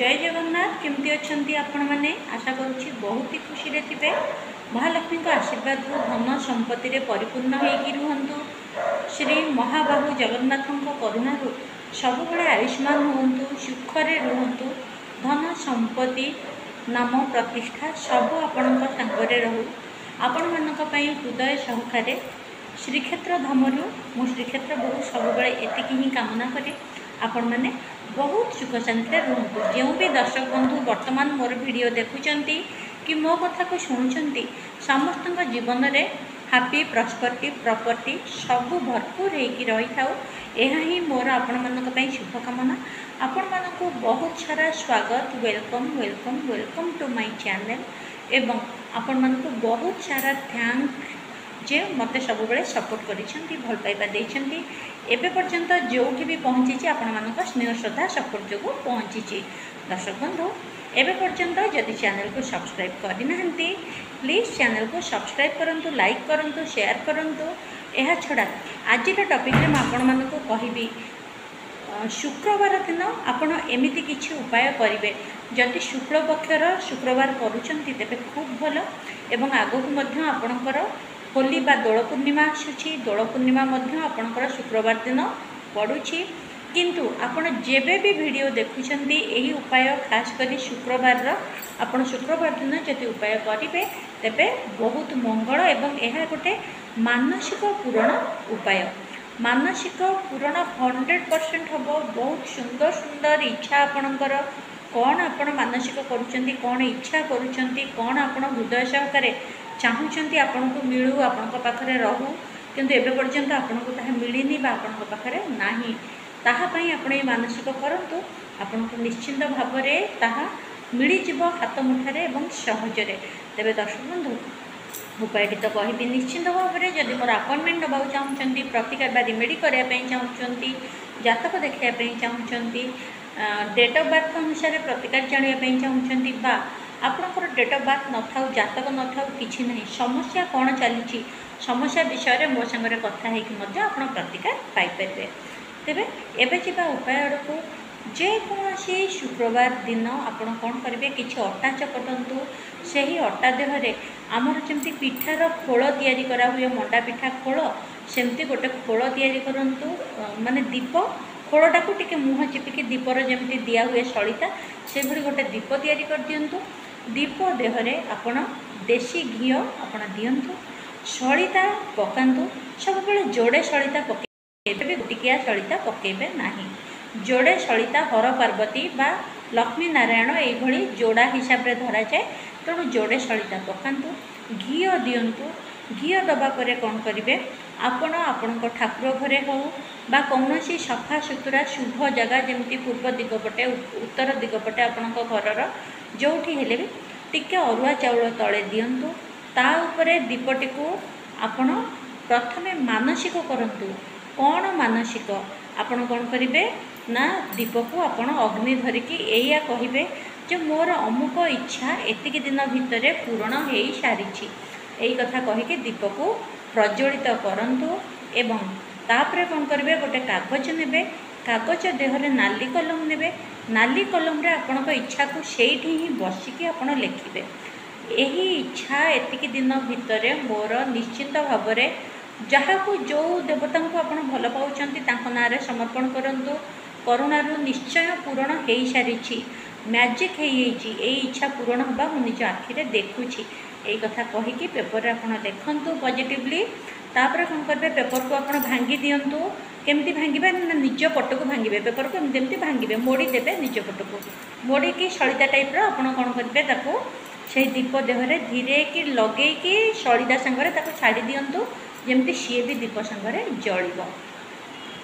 जय जगन्नाथ केमती अच्छी आपण मैंने आशा करुँची बहुत ही खुशी रे थे। महालक्ष्मी आशीर्वाद धन संपत्ति परिपूर्ण होगी रुहतु। श्री महाबाहु जगन्नाथ करुणा सब आयुष्मान हूँ, सुखरे रुहतु। धन संपत्ति नाम प्रतिष्ठा सब आपण सांगरे रहू। आपण मान हृदय सहकारे श्रीक्षेत्र धामरू मु श्रीक्षेत्र बहुत सब एतिकी ही कामना करे आपण मैंने बहुत सुख शांति रुहतु। जो भी दर्शक बंधु वर्तमान मोर वीडियो देखुंट कि मो कथा को शुणुंट समस्त जीवन में हैप्पी प्रॉस्पेरिटी प्रॉपर्टी सब भरपूर होगी रही था। यह मोर आपण मान शुभकामना। आपण मानक बहुत सारा स्वागत welcome welcome welcome to my channel एवं आपण मानक बहुत सारा थैंक जे मत सब सपोर्ट करिसेंती भल पाइबा देइसेंती। एबे पर्यंत जो भी पहुँची आपण मानक स्नेह श्रद्धा सपोर्ट जो पहुँची। दर्शक बंधु एबे पर्यंत जदि चैनल को सब्सक्राइब करना प्लीज चैनल को सब्सक्राइब करंतु, लाइक करंतु, शेयर करंतु। यह छड़ा आज टॉपिक रे आपण मानक कहबी शुक्रवार दिन आपण एमिति किछि उपाय करिवे। जदि शुक्ल पक्षर शुक्रवार करूछंती तेबे खूब भल एवं आगो मध्य आपणकर होली बा दोल पूर्णिमा आसुची। दोल पूर्णिमा मध्य आपणकर शुक्रवार दिन पड़ुछि, किंतु आपण जेबे भी वीडियो देखुछंती एही उपाय खास करी शुक्रवार आपण शुक्रवार दिन जदि उपाय करिवे तेबे बहुत मंगल एवं यह गोटे मानसिक पूरण उपाय। मानसिक पूरण 100% हम। बहुत सुंदर सुंदर इच्छा आपणकर कौन आपण मानसिक करुछंती, कौन इच्छा करुछंती, कौन आपण हृदय सहकारे चाहूँगी आपण को मिलू, आपण पाखरे रहू, किंतु एबे पर्यंत आपण को ताहा मिलिनी बा आपण पाखरे नाही। ताहा पई आपण ये मानसिक करंतु आपण को निश्चिंत भाव में ताहा मिली जिवो हाथ मुठारे एवं सहजरे। तेबे दर्शक बंधु उपायटी तो कहबी निश्चिंत भाव में जदि मोर अपॉइंटमेंट दबा चाहूँगी, प्रतिकार बा रिमेडी करने चाहूँगी, जातक देखापी चाहूँगी, डेट ऑफ बर्थ अनुसार प्रतिकार जानापी चाहूँगी बा आपणकर डेट ऑफ बर्थ न था जातक न था कि ना समस्या कौन चली समस्या विषय में मो सांगे कथा होकर प्रतिकार पाइपर। तेरे एवं जा उपाय आड़क जेकोसी शुक्रवार दिन आपण कौन करेंगे कि अटा चकटतु। से ही अटा देहरे आमर जमी पिठार खोल तैयारी करा हुए मंडा पिठा खोल सेमती गोटे खोल तैयारी करंतु। माने दीप खोलटा को टिके मुह चिपिकी दीपर जमी दिया हुए सलिता से भली गोटे दीप तैयारी कर दियंतु। दीप देहरे आपण देशी घी आपण दियंतु, सलिता पकांतु। सब बेले जोड़े सलिता पकेबे, गोटिकिया सलिता पकेबे नाही। जोड़े सलिता हर पार्वती बा लक्ष्मी नारायण ये जोड़ा हिसाब रे धरा जाए, तेणु जोड़े सलिता पकांतु, घी दियंतु। घी दबा परे कौन करेंगे आपण आपण ठाकुर घरे हो बा कौन सफा सुतरा शुभ जगह जमी पूर्व दिगपटे उत्तर दिगपटे आपण घर जो हेले भी टिके अरुआ चाउल तले दियंतु। ता उपरे दीपटी को आपण प्रथमे मानसिक करंतु। कौन मानसिक आपण कौन करेंगे ना दीप को आपण अग्नि धरिकी एया कहिबे जे मोर अमुक इच्छा एतिक दिन भितर पूरण हो सारी यही कथा कहीकि दीप को प्रज्वलित करंतु। एवं तापरे कौन करेंगे गोटे कागज नेबे, कागज देहरे नाली कलम नेबे, नाली कलम रे आपण इच्छा को सेठी ही बसिकी आपण लिखिबे। यही इच्छा एतिक दिन भितर मोर निश्चिंत भाव में जहाँ को जो देवता को आपण भल पाउछंती तांको नारे समर्पण करंतु। करुणारू निश्चय पूरण हो सारी मैजिक हो इच्छा पूरण होगा मु निज आखिरे देखुची। यही कथा कहीकि पेपर आपड़ देखु पॉजिटिवली। तापर कौन करेंगे पेपर को आप भांगी दिंतु। केमती भांगे ना निज पट को भांगे, पेपर को एमती भांगे मोड़ी देवे निज पट को मोड़ी की सलिता टाइप आप कौन करेंगे से दीप देहरे धीरे कि लगे कि सलिता सांगे छाड़ी दिंतु जमती सी भी दीप सांगे जलिब।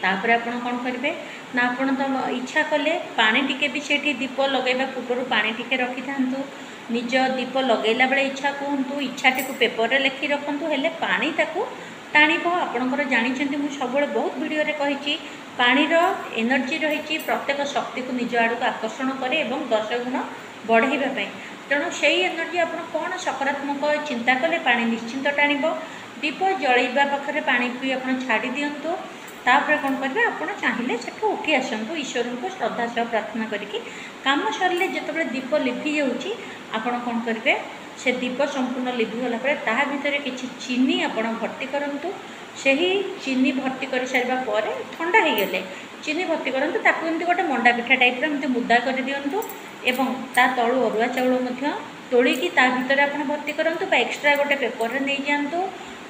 तापर आप कौन करेंगे ना आपड़ तो इच्छा कले पानी टिके भी से दीप लगेगा पूर्व पानी टिके रखी था निज दीप लगेला बेले इच्छा कहतु। इच्छाटी को पेपर लिखि रखु हेले पानी ताकू टाणीब। आपणकर जानी मुझे सब बहुत वीडियो कही पानीर एनर्जी रही प्रत्येक शक्ति को निज आड़ को आकर्षण करे और 10 गुण बढ़ाइबापी। तेणु से एनर्जी आप कौन सकारात्मक चिंता कले पानी निश्चिंत टाणीब। दीप जलैबा पाखे पानी भी आप छाड़ी दिंतु। तापर कौन करेंगे आपड़ चाहिए सेठू उठी आसतु ईश्वर को श्रद्धा सह प्रार्थना करिकी काम सरले जिते दीप लिभि जाऊँगी आपण कौन करेंगे से दीप संपूर्ण लिभिगला ता भर किसी चीनी आपण भर्ती करूँ से ही चीनी भर्ती कर सारा पर ठंडा हो गले चीनी भर्ती करूँ ताकू एमती गोटे मंडा पिठा टाइप एमती मुदा कर दिंतु एवं ता तलू अरुआ चाउल तोड़िकी ता भर आप भर्ती करूँ एक्सट्रा गोटे पेपर नहीं जातु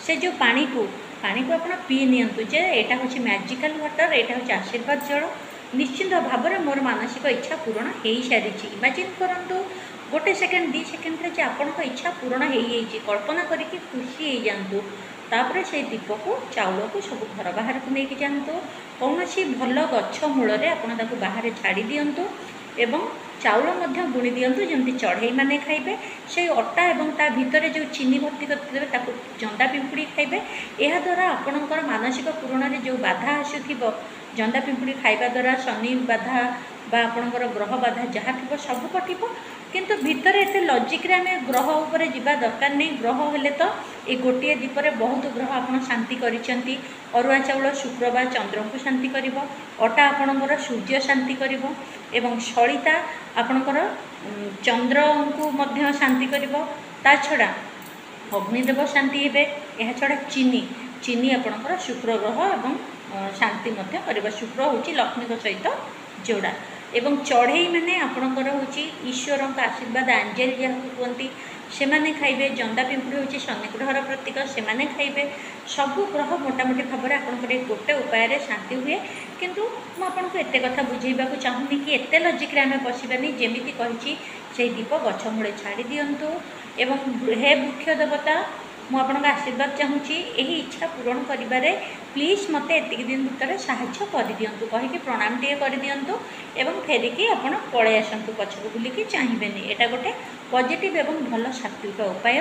से जो पानी को आप पी नियंतु जे यहाँ हूँ मैजिकल वाटर यहाँ हूँ आशीर्वाद जल निश्चिंत भाव में मोर मानसिक इच्छा पूरण हो सारी इमेजिन करूँ गोटे सेकेंड 2 सेकेंड जे आपण इच्छा पूरण हो कल्पना करके खुशी हो जातु तापर से दीप को चाउल को सब घर बाहर को लेकिन जातु कौन भल गछ मूल आप बाहर छाड़ी दिंतु एवं चाउल बुणी दिंतु जमी चढ़ई मैंने खाइबे से अटा एवं ता भितर जो चीनी भर्ती करते जंदा पिंपुड़ी खाइबे यह द्वारा आपणकर मानसिक पूरण में जो बाधा आसुव जंदा पिंपुड़ी खाइबा द्वारा शनि बाधा बा आपणकर ग्रह बाधा जहाँ थी सब कटिब किंतु भितर एत लजिक्रे आम ग्रह उपर जावा दरकार नहीं ग्रह हेले तो ये गोटे दीपरे बहुत ग्रह आप शांति करिसेंती अरुआ चाउल शुक्रवार चंद्र को शांति कर अटा आपणकर सूर्य शांति कर एवं सलिता आपणकर चंद्र को मध्य शांति कर ता छड़ा अग्निदेव शांति हे यह छड़ा चीनी चीनी आपणकर शुक्र ग्रह एवं शांति मध्य कर शुक्र हूँ लक्ष्मी सहित जोड़ा एवं चढ़ई मैंने आपणकर हूँ ईश्वर का आशीर्वाद आंजेल जहाँ कहते से माने खाइबे जंदा पिंपुड़ी हूँ शनि ग्रहर प्रतीक से माने खाइबे सबु ग्रह मोटामोटी भाव में आपंकर गोटे उपाय शांति हुए किंतु मुझे एत कथा बुझेबा चाहूनी कि एत लजिक्रे आम पशिबानी जमीती कही से दीप गछ मूले छाड़ी दिंतु एवं हे वृक्ष देवता मु आपन आशीर्वाद चाहूँगी यही इच्छा पूरण करिबारे प्लीज मते एतिक दिन भितर साहाय्य कर दियंतु कहीकि प्रणाम टे कर दियंतु एवं फेरिकी आपन पळे आसंतु पछकु बुलिकी चाहिबेनी एटा गोटे पॉजिटिव एवं भल सात्विक उपाय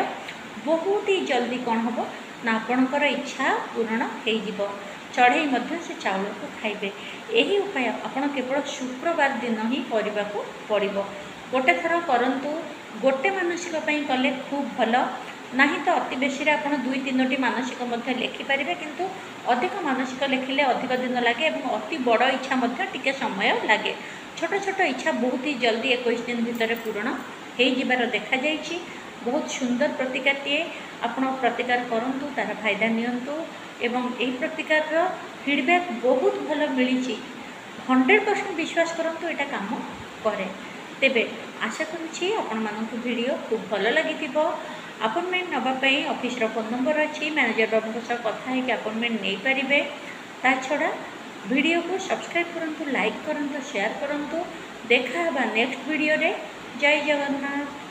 बहुत ही जल्दी कौन हम ना आपणकर इच्छा पूरण हो जिवो चढ़ई मध्य से चाउल को खाइबे यही उपाय आपन केवल शुक्रवार दिन ही करने को पड़ो गोटे थर करंतु गोटे मानसिक पई कले खूब भल नहीं तो अति बेसी आप 2-3टी मानसिक लिखिपारे किंतु अधिक मानसिक लिखिले अधिक दिन लगे और अति बड़ इच्छा टिके समय लगे छोट छोट इच्छा बहुत ही जल्दी 21 दिन भितर पूरण हो जिबार देखा जाइछि बहुत सुंदर प्रतिकारटीए आपण प्रतिकार करंतु तार फायदा नियंतु एवं यही प्रतिकार फीडबैक बहुत भल मिली 100% विश्वास करंतु एटा काम करे तेबे आशा करुँची आपण मानक वीडियो खूब भल लगी अपॉइंटमेंट नापी ऑफिस फोन नंबर अच्छी मैनेजर बाबू सह कथा है अपॉइंटमेंट नहीं पारे ता छड़ा वीडियो को सब्सक्राइब करंतु लाइक करंतु शेयर करंतु देखा नेक्स्ट वीडियो रे जय जगन्नाथ।